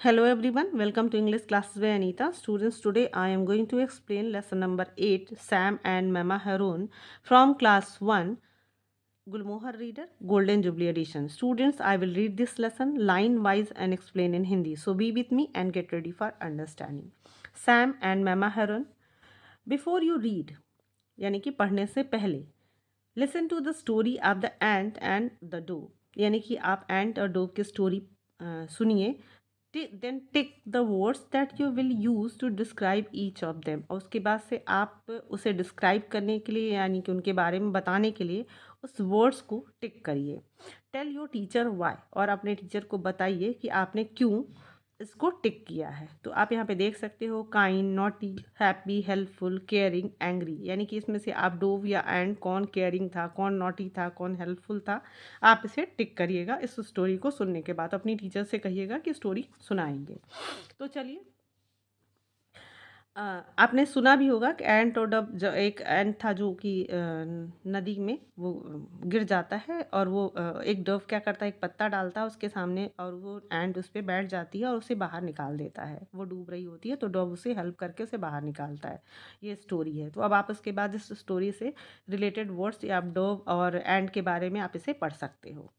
Hello everyone, welcome to English classes by Anita. Students, today I am going to explain lesson number 8, Sam and Mama Harun from class 1, Gulmohar Reader, Golden Jubilee Edition. Students, I will read this lesson line wise and explain in Hindi. So be with me and get ready for understanding. Sam and Mama Harun. Before you read, यानी कि पढ़ने से पहले, listen to the story of the ant and the dove, यानी कि आप ant और dove की स्टोरी सुनिए. Then tick the words that you will use to describe each of them, और उसके बाद से आप उसे डिस्क्राइब करने के लिए यानी कि उनके बारे में बताने के लिए उस वर्ड्स को टिक करिए. टेल योर टीचर वाई, और अपने टीचर को बताइए कि आपने क्यों इसको टिक किया है. तो आप यहाँ पे देख सकते हो kind, naughty, happy, helpful, caring, angry, यानी कि इसमें से आप डोव या एंड कौन केयरिंग था, कौन नॉटी था, कौन हेल्पफुल था, आप इसे टिक करिएगा. इस स्टोरी को सुनने के बाद अपनी टीचर से कहिएगा कि स्टोरी सुनाएंगे. तो चलिए, आपने सुना भी होगा कि एंट और डव, जो एक एंट था जो कि नदी में वो गिर जाता है, और वो एक डव क्या करता है, एक पत्ता डालता है उसके सामने, और वो एंट उस पर बैठ जाती है और उसे बाहर निकाल देता है. वो डूब रही होती है तो डव उसे हेल्प करके उसे बाहर निकालता है. ये स्टोरी है. तो अब आप उसके बाद इस स्टोरी से रिलेटेड वर्ड्स या आप डव और एंट के बारे में आप इसे पढ़ सकते हो.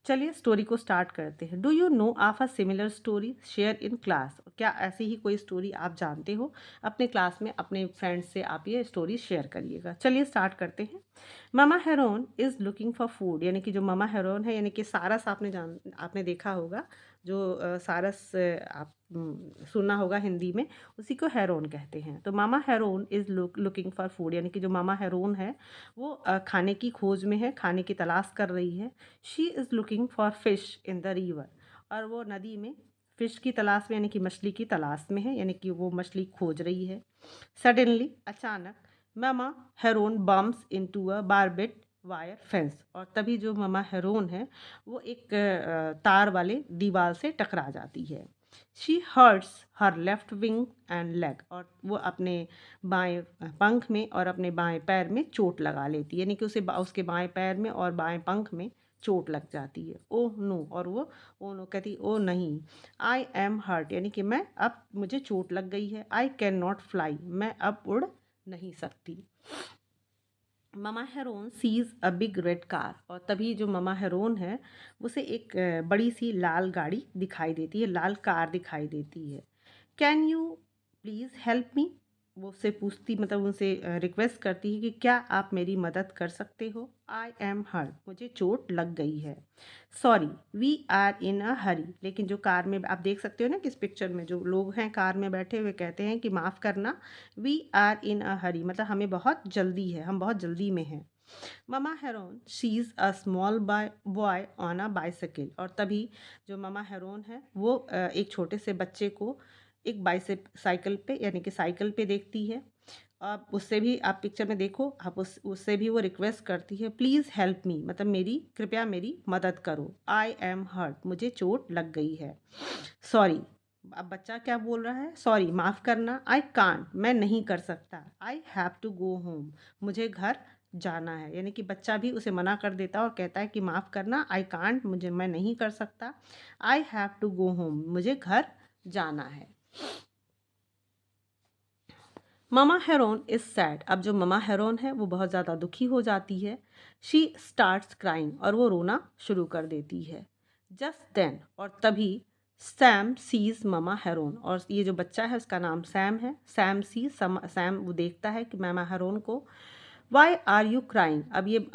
चलिए स्टोरी को स्टार्ट करते हैं. Do you know of a similar story share in class, क्या ऐसी ही कोई स्टोरी आप जानते हो? अपने क्लास में अपने फ्रेंड्स से आप ये स्टोरी शेयर करिएगा. चलिए स्टार्ट करते हैं. Mama heron is looking for food, यानी कि जो मामा हेरोन है, यानी कि सारस, आपने देखा होगा, जो सारस आप सुना होगा हिंदी में, उसी को हेरोन कहते हैं. तो mama heron is looking for food, यानी कि जो मामा हेरोन है वो खाने की खोज में है, खाने की तलाश कर रही है. She is looking for fish in the river, और वो नदी में फिश की तलाश में, यानी कि मछली की तलाश में है, यानी कि वो मछली खोज रही है. सडनली, अचानक, mama heron bumps into a barbed wire fence, और तभी जो मामा हेरोन है वो एक तार वाले दीवार से टकरा जाती है. She hurts her left wing and leg, और वो अपने बाएं पंख में और अपने बाएं पैर में चोट लगा लेती है, यानी कि उसके बाएं पैर में और बाएं पंख में चोट लग जाती है. ओह नो, और वो ओ नो कहती, ओ नहीं. आई एम हर्ट, यानी कि अब मुझे चोट लग गई है. आई कैन नॉट फ्लाई, मैं अब उड़ नहीं सकती. Mama heron sees a big red car, और तभी जो मामा हेरोन है उसे एक बड़ी सी लाल गाड़ी दिखाई देती है, लाल कार दिखाई देती है. Can you please help me, वो उससे पूछती, मतलब उनसे रिक्वेस्ट करती है कि क्या आप मेरी मदद कर सकते हो. आई एम हर्ट, मुझे चोट लग गई है. सॉरी, वी आर इन अ हरी, लेकिन जो कार में आप देख सकते हो ना कि इस पिक्चर में जो लोग हैं कार में बैठे हुए कहते हैं कि माफ़ करना, वी आर इन अ हरी, मतलब हमें बहुत जल्दी है, हम बहुत जल्दी में हैं. Mama heron sees a small boy on a bicycle, और तभी जो मामा हेरोन है वो एक छोटे से बच्चे को एक साइकिल पे, यानी कि साइकिल पे देखती है. आप उससे भी, आप पिक्चर में देखो, आप उससे भी वो रिक्वेस्ट करती है, प्लीज़ हेल्प मी, मतलब कृपया मेरी मदद करो. आई एम हर्ट, मुझे चोट लग गई है. सॉरी, अब बच्चा क्या बोल रहा है, सॉरी, माफ़ करना. आई कांट, मैं नहीं कर सकता. I have to go home, मुझे घर जाना है, यानी कि बच्चा भी उसे मना कर देता है और कहता है कि माफ़ करना, आई कांट, मैं नहीं कर सकता. I have to go home, मुझे घर जाना है. मामा हेरोन इज़ सैड, अब जो मामा हेरोन है वो बहुत ज़्यादा दुखी हो जाती है. शी स्टार्ट्स क्राइंग, और वो रोना शुरू कर देती है. जस्ट देन, और तभी, सैम सीज मामा हेरोन, और ये जो बच्चा है उसका नाम सैम है. सैम वो देखता है कि मामा हेरोन को. वाई आर यू क्राइंग, अब ये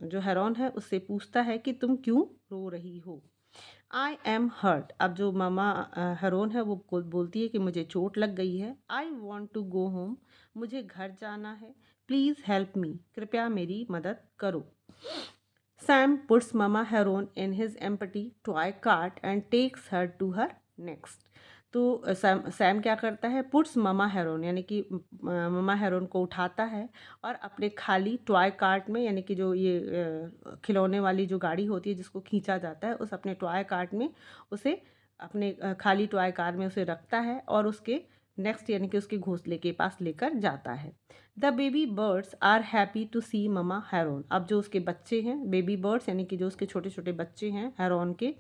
जो हेरोन है उससे पूछता है कि तुम क्यों रो रही हो. आई एम हर्ट, अब जो मामा हेरोन है वो बोलती है कि मुझे चोट लग गई है. I want to go home, मुझे घर जाना है. प्लीज़ हेल्प मी, कृपया मेरी मदद करो. Sam puts mama heron in his empty toy cart and takes her to her nest. तो सैम क्या करता है, पुट्स मामा हेरोन, यानी कि मामा हेरोन को उठाता है और अपने खाली टॉय कार्ट में, यानी कि जो ये खिलौने वाली जो गाड़ी होती है जिसको खींचा जाता है, उस अपने टॉय कार्ट में उसे, अपने खाली टॉय कार में उसे रखता है और उसके नेक्स्ट, यानी कि उसके घोंसले के पास लेकर जाता है. The baby birds are happy to see mama heron. अब जो उसके बच्चे हैं बेबी बर्ड्स यानी कि जो उसके छोटे छोटे बच्चे हैं हेरोन के,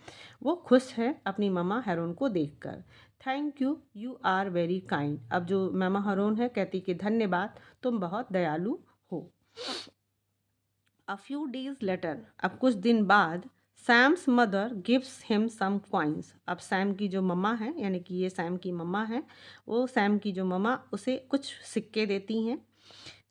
वो खुश हैं अपनी ममा हेरोन को देखकर। Thank you, you are very kind. अब जो ममा हेरोन है कहती कि धन्यवाद, तुम बहुत दयालु हो। अ फ्यू डेज लेटर, अब कुछ दिन बाद, Sam's mother gives him some coins. अब सैम की जो मम्मा है यानी कि ये सैम की मम्मा है, वो सैम की जो मम्मा उसे कुछ सिक्के देती हैं।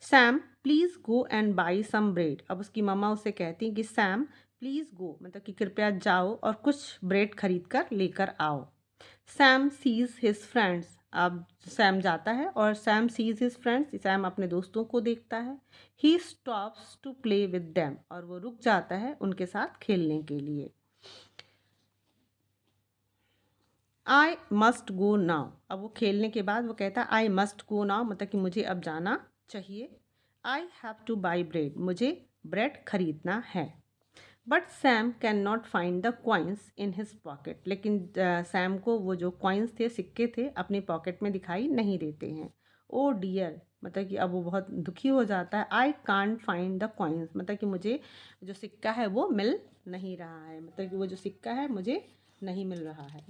Sam please go and buy some bread. अब उसकी मम्मा उसे कहती हैं कि सैम प्लीज़ गो, मतलब कि कृपया जाओ और कुछ ब्रेड खरीद कर लेकर आओ। Sam sees his friends. अब सैम जाता है और Sam sees his friends, Sam अपने दोस्तों को देखता है। He stops to play with them, और वो रुक जाता है उनके साथ खेलने के लिए। I must go now. अब वो खेलने के बाद वो कहता है आई मस्ट गो नाउ, मतलब कि मुझे अब जाना चाहिए। आई हैव टू बाई ब्रेड, मुझे ब्रेड खरीदना है। But Sam can not find the coins in his pocket. लेकिन सैम को वो जो कॉइन्स थे, सिक्के थे, अपनी पॉकेट में दिखाई नहीं देते हैं। ओ डियर, मतलब कि अब वो बहुत दुखी हो जाता है। आई कांट फाइंड द कॉइन्स, मतलब कि मुझे जो सिक्का है वो मिल नहीं रहा है, मतलब कि वो जो सिक्का है मुझे नहीं मिल रहा है।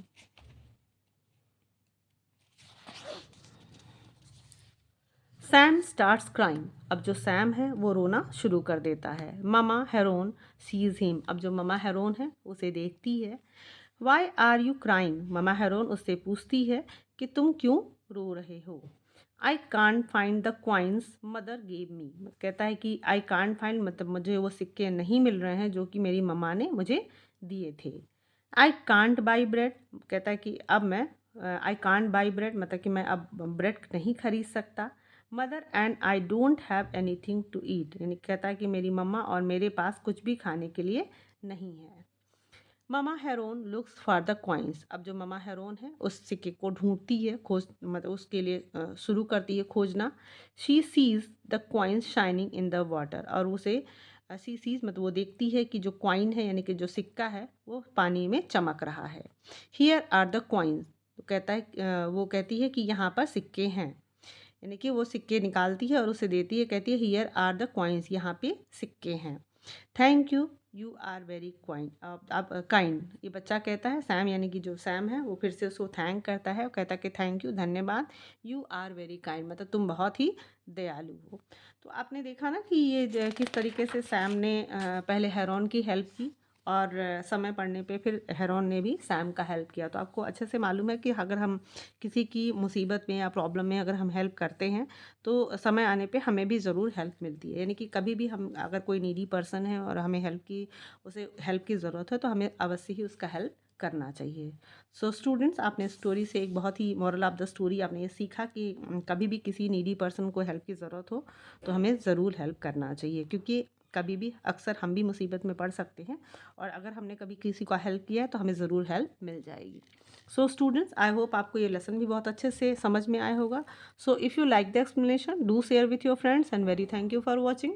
Sam starts crime. अब जो सैम है वो रोना शुरू कर देता है। Mama heron sees him. अब जो ममा हेरोन है उसे देखती है। Why are you crying. Mama heron उससे पूछती है कि तुम क्यों रो रहे हो। I can't find the coins mother gave me. कहता है कि आई कांट फाइंड, मतलब मुझे वो सिक्के नहीं मिल रहे हैं जो कि मेरी मम्मा ने मुझे दिए थे। I can't by bread. कहता है कि अब मैं आई कांट बाई ब्रेड, मतलब कि मैं अब ब्रेड नहीं खरीद सकता। Mother and I don't have anything to eat, यानी कहता है कि मेरी मम्मा और मेरे पास कुछ भी खाने के लिए नहीं है। Mama heron looks for the coins. अब जो मामा हेरोन है उस सिक्के को ढूंढती है, खोज मतलब उसके लिए शुरू करती है खोजना। She sees the coins shining in the water, और उसे शी सीज मतलब वो देखती है कि जो कॉइन है यानी कि जो सिक्का है वो पानी में चमक रहा है। Here are the coins. तो कहता है वो कहती है कि यहाँ पर सिक्के हैं, यानी कि वो सिक्के निकालती है और उसे देती है, कहती है हियर आर द कॉइन्स, यहाँ पे सिक्के हैं। Thank you, you are very coin. अब काइंड, ये बच्चा कहता है, सैम यानी कि जो सैम है वो फिर से उसको थैंक करता है और कहता है कि थैंक यू, धन्यवाद। यू आर वेरी काइंड, मतलब तुम बहुत ही दयालु हो। तो आपने देखा ना कि ये किस तरीके से सैम ने पहले हेरोन की हेल्प की, और समय पड़ने पे फिर हेरोन ने भी सैम का हेल्प किया। तो आपको अच्छे से मालूम है कि अगर हम किसी की मुसीबत में या प्रॉब्लम में अगर हम हेल्प करते हैं तो समय आने पे हमें भी ज़रूर हेल्प मिलती है। यानी कि कभी भी हम अगर कोई नीडी पर्सन है और हमें उसे हेल्प की ज़रूरत है तो हमें अवश्य ही उसका हेल्प करना चाहिए। सो स्टूडेंट्स, आपने स्टोरी से एक बहुत ही मॉरल ऑफ द स्टोरी आपने ये सीखा कि कभी भी किसी नीडी पर्सन को हेल्प की ज़रूरत हो तो हमें ज़रूर हेल्प करना चाहिए, क्योंकि कभी भी अक्सर हम भी मुसीबत में पड़ सकते हैं, और अगर हमने कभी किसी को हेल्प किया है तो हमें ज़रूर हेल्प मिल जाएगी। सो स्टूडेंट्स, आई होप आपको ये लेसन भी बहुत अच्छे से समझ में आया होगा। So if you like the explanation, do share with your friends, and very thank you for watching.